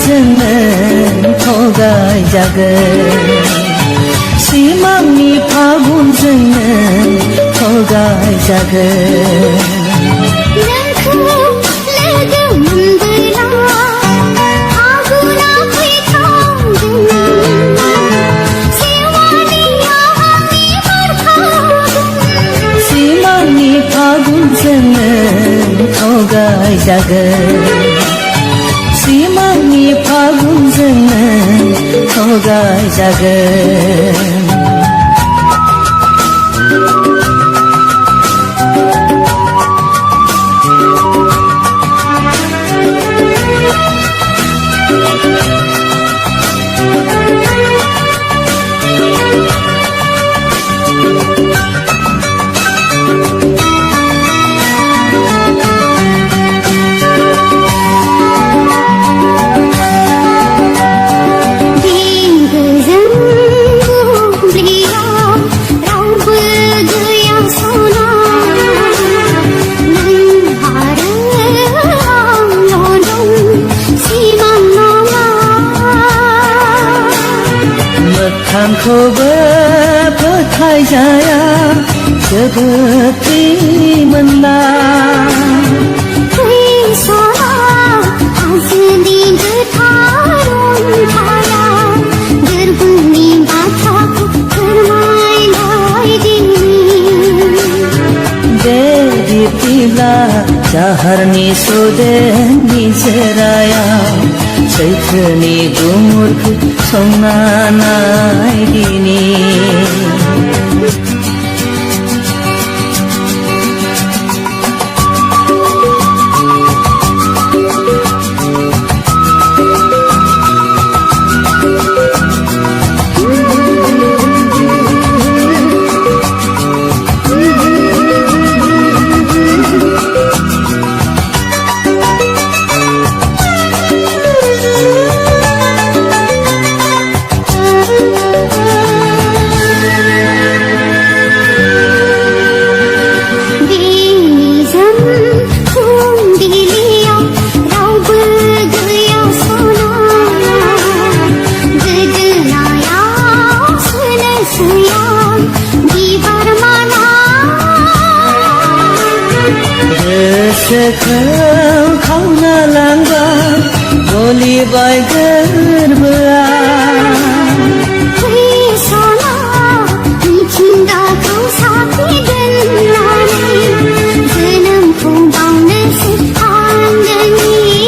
जोंनो थगाय जागोन सिमांनि फागुनजोंनो थगाय जागोन सिमांनि फागुनजोंनो थगाय जागोन सिमांनि फागुनजोंनो थगाय जागोन मोखांखौबो फोथायजाया जोबोद मोनना हाजोनि गोथार अन्थाया गोरबोनि बाथ्राखौ फोरमायनाय दिनै बे बिब्दिब्ला जाहारनि सुदेमनि जोरायाव सैथोनि गुमुरखौ संना नायदिनि गोसोखौ खावना लांबा गलिबाय गोरबोआ मिथिंगाखौ साथि दोननानै जोनोमखौ बावनोसै आंगोनिनोसै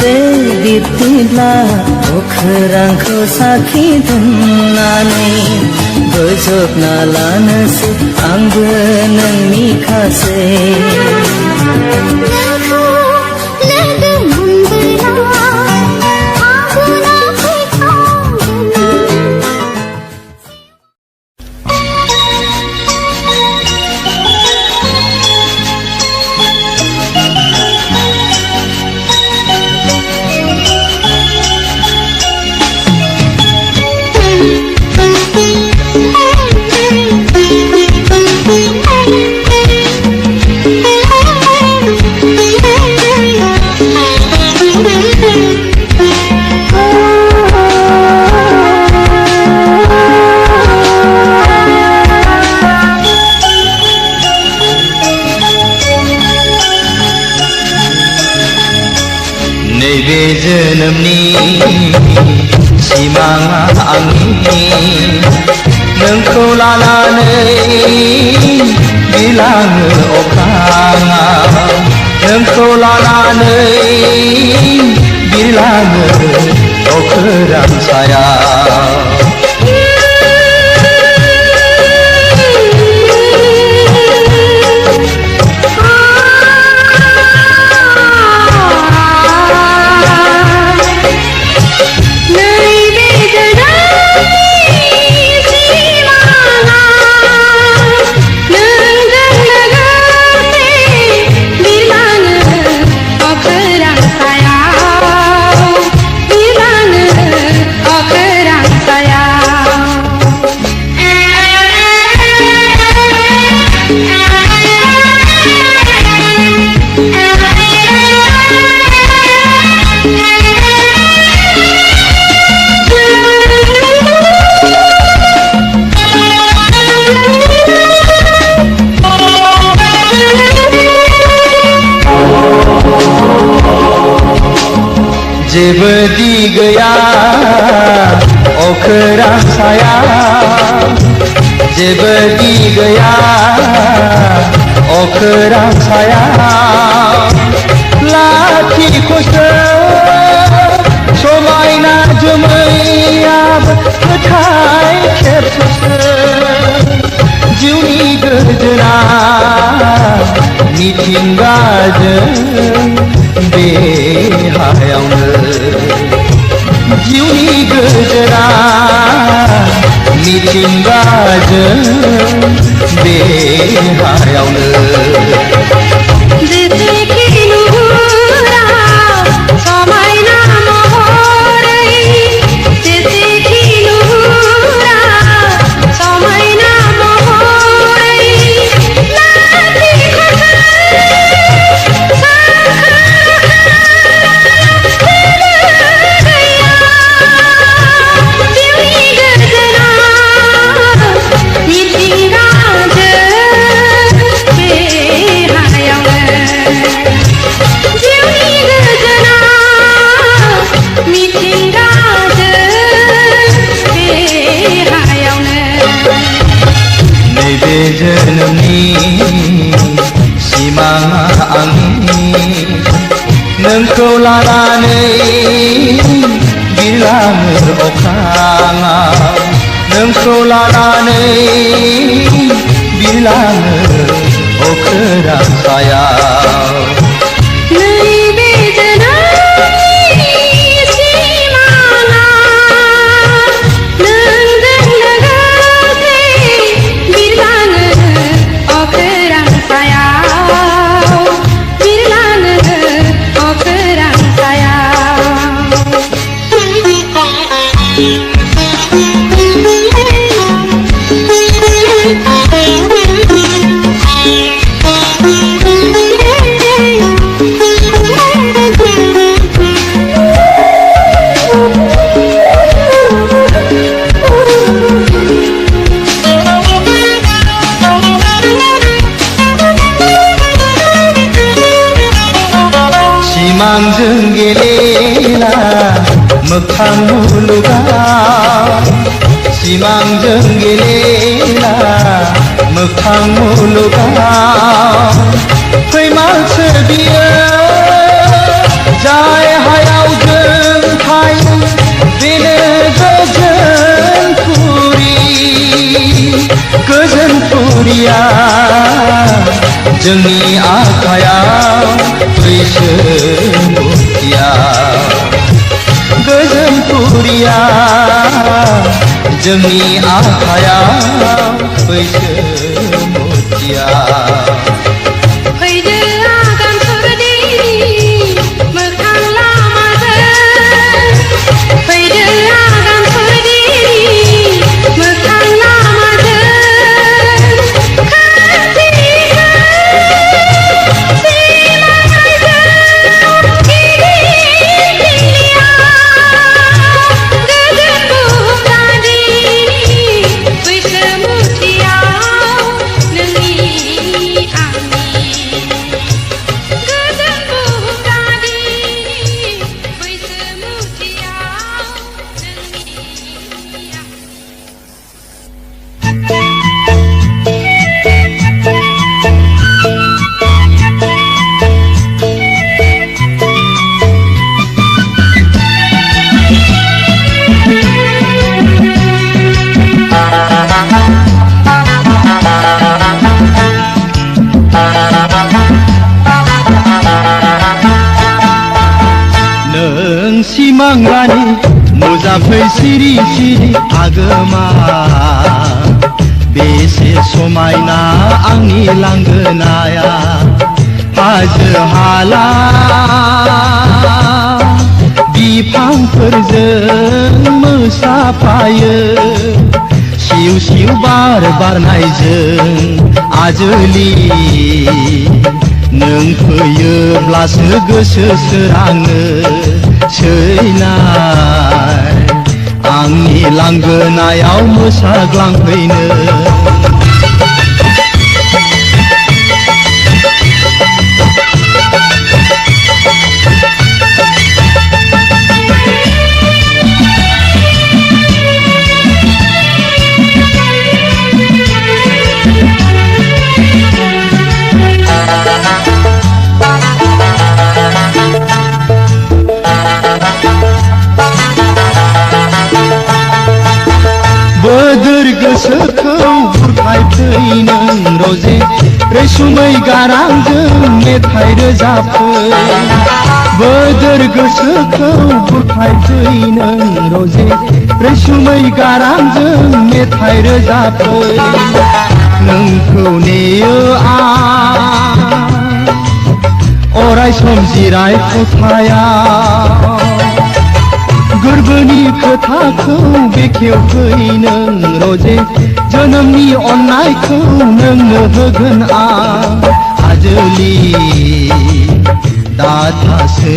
बे बिब्दिब्ला अखोरांखौ साखि दोननानै बोजबना लानोसै आंबो नोंनि खासै नैबे जोनोमनि सिमाङा आंनि नोंखौ लानानै बिलाङो अख्राङाव नोंखौ लानानै बिलाङो अखोरां सायाव अखरा जेबो दि गैया अखोरां सायाव जेबो दि गैया अखोरां सायाव लाथिख'सो समायना जोमैयाबो फोथाय खेबस'सो जिउनि गोजोना मिथिंगाजों बे हायावनो जिउनि गोजोना मिथिंगाजों बे हायावनो जोनोमनि सिमाङा आंनि नोंखौ लानानै बिरलाङो अख्राङाव नोंखौ लानानै बिरलाङो अखोरां सायाव सिमांजों गेलेला मोगथां मुलुगाव सिमांजों गेलेला मोगथां मुलुगाव फैमालसो बियो जाय हायाव जों थायो बेनो गोजोन फुरिया जोंनि आखायाव बैसोमुथिया गोजोन फुरिया जोंनि आखायाव बैसोमुथिया सिमांगानि मुजाफै सिरि सिरि आगोमा बेसे समायना आंनि लांगोनाया हाजो हाला बिफांफोरजों मोसाफायो सिउ सिउ बार बारनायजों आजोलि नों फैयोब्लासो गोसो सोराङो सैनाय आंनि लांगोनायाव मोसाग्लांफैनो रैसुमै गारांजों मेथाइ रोजाबफै बोदोर गोसोखौ बुरखायफै नों रजे रैसुमै गारांजों मेथाइ रोजाबफै नोंखौ नेयो आं अराय सम जिराय खथायाव गोरबोनि खोथाखौ बेखेवफै नों रजे जोनोमनि अननायखौ नोंनो होगोन आं आजोलि दाथासै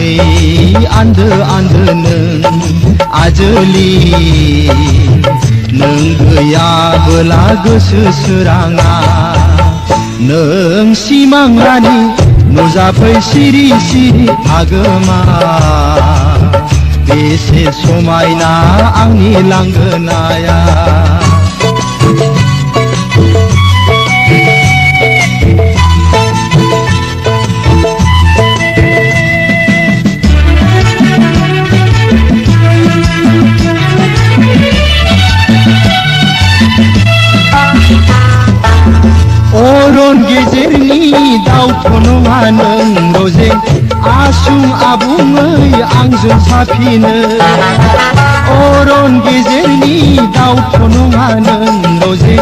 आन्दो आन्दो नों आजोलि नों गैयाबोला गोसो सोराङा नों सिमां रानि नुजाफै सिरि सिरि आगोमा बेसे समायना आंनि लांगोनाया अरन गेजेरनि दाउथ' नङा नों रजे आसुं आबुङै आंजों साफिनो अरन गेजेरनि दाउथ' नङा नों रजे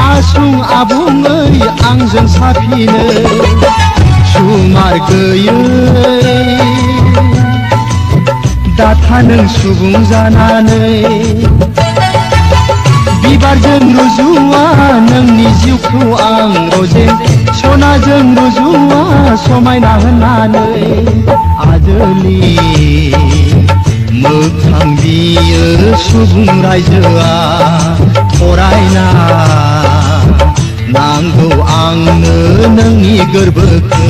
आसुं आबुङै आंजों साफिनो सुमार गैयै दाथा नों सुबुं जानानै बिबारजों रुजुआ नोंनि जिउखौ आं रजे सनाजों रुजुआ समायना होननानै आजोलि मोगथां बियो सुबुं रायजोआ फरायना नांगौ आंनो नोंनि गोरबोखौ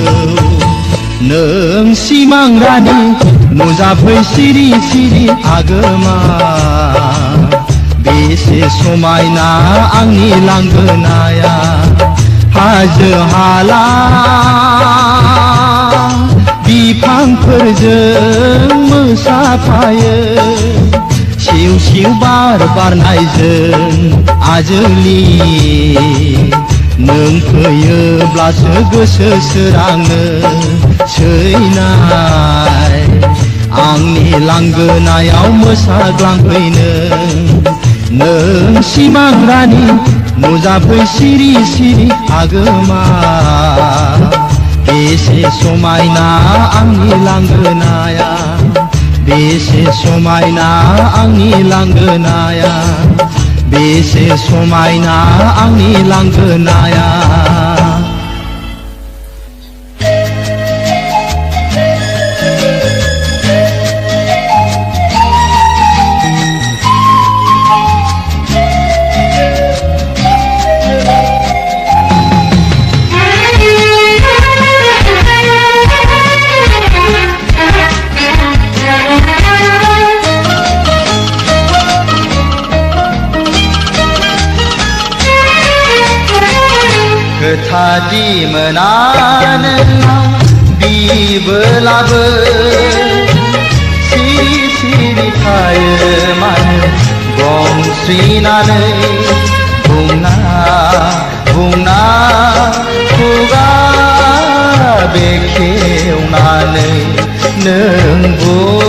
नों सिमां रानि नुजाफै सिरि सिरि आगोमा बेसे समायना आंनि लांगोनाया हाजो हाला बिफांफोरजों मोसाफायो सिउ सिउ बार बारनायजों आजोलि नों फैयोब्लासो गोसो सोराङो सैनाय आंनि लांगोनायाव मोसाग्लांफैनो नों सिमां रानि नुजाफै सिरि सिरि आगोमा बेसे समायना आंनि लांगोनाया बेसे समायना आंनि लांगोनाया बेसे समायना आंनि लांगोनाया खोथादि मोना नोंनाव बिबोलाबो सिरि सिरि थायो मानो गंस्रिनानै बुंना बुंना खुगा बेखेवनानै नों बुं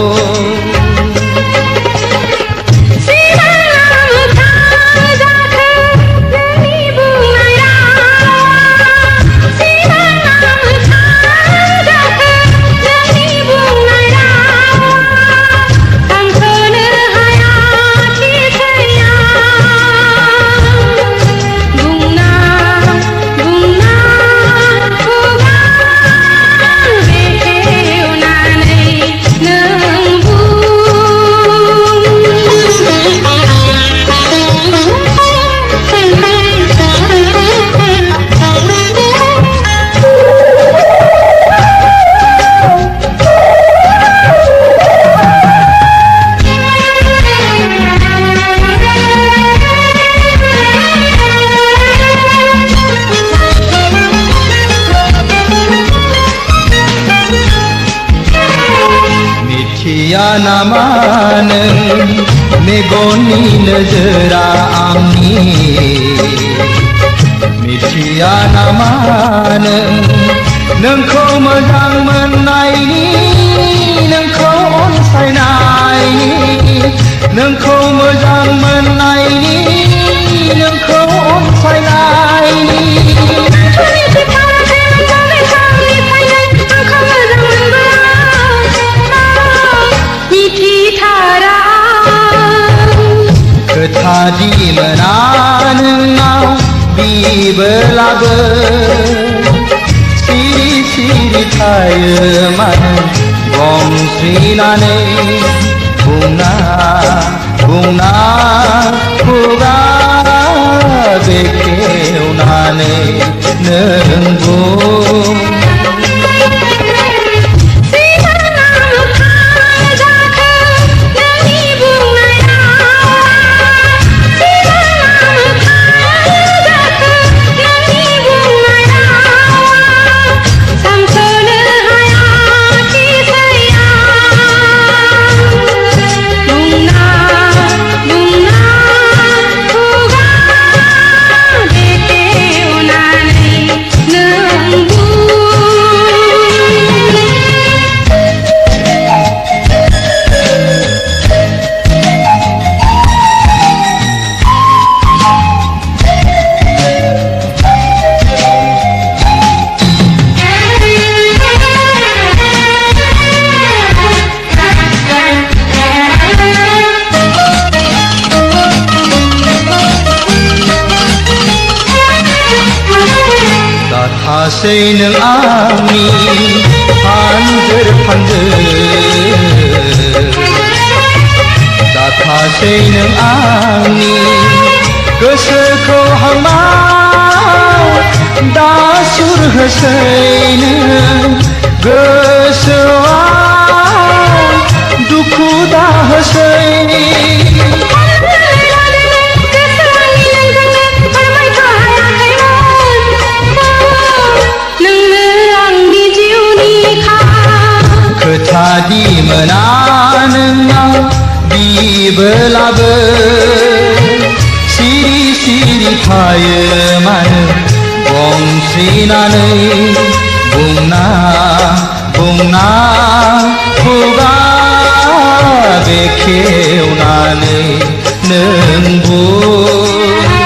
नामा नों मेगननि नोजोरा आंनि मिथिया नामा नोंखौ मोजां मोननायनि नोंखौ अनसायनायनि नोंखौ मोजां मोननायनि नोंखौ अनसायनायनि खोथा दिमोना नोंनाव बिबोलाबो सिरि सिरि थायो मानो गं स्रिनानै बुंना बुंना खुगा बेखेवनानै नों बुं दाथासै नों आंनि फानजोर फानजोर दाथासै नों आंनि गोसोखौ हांमाव दासुर होसै नों गोसोआव दुखु दाहोसै खोथा दिमोना नोंनाव बिबोलाबो सिरि सिरि थायो मानो गं स्रिनानै बुंना बुंना खुगा बेखेवनानै नों बुं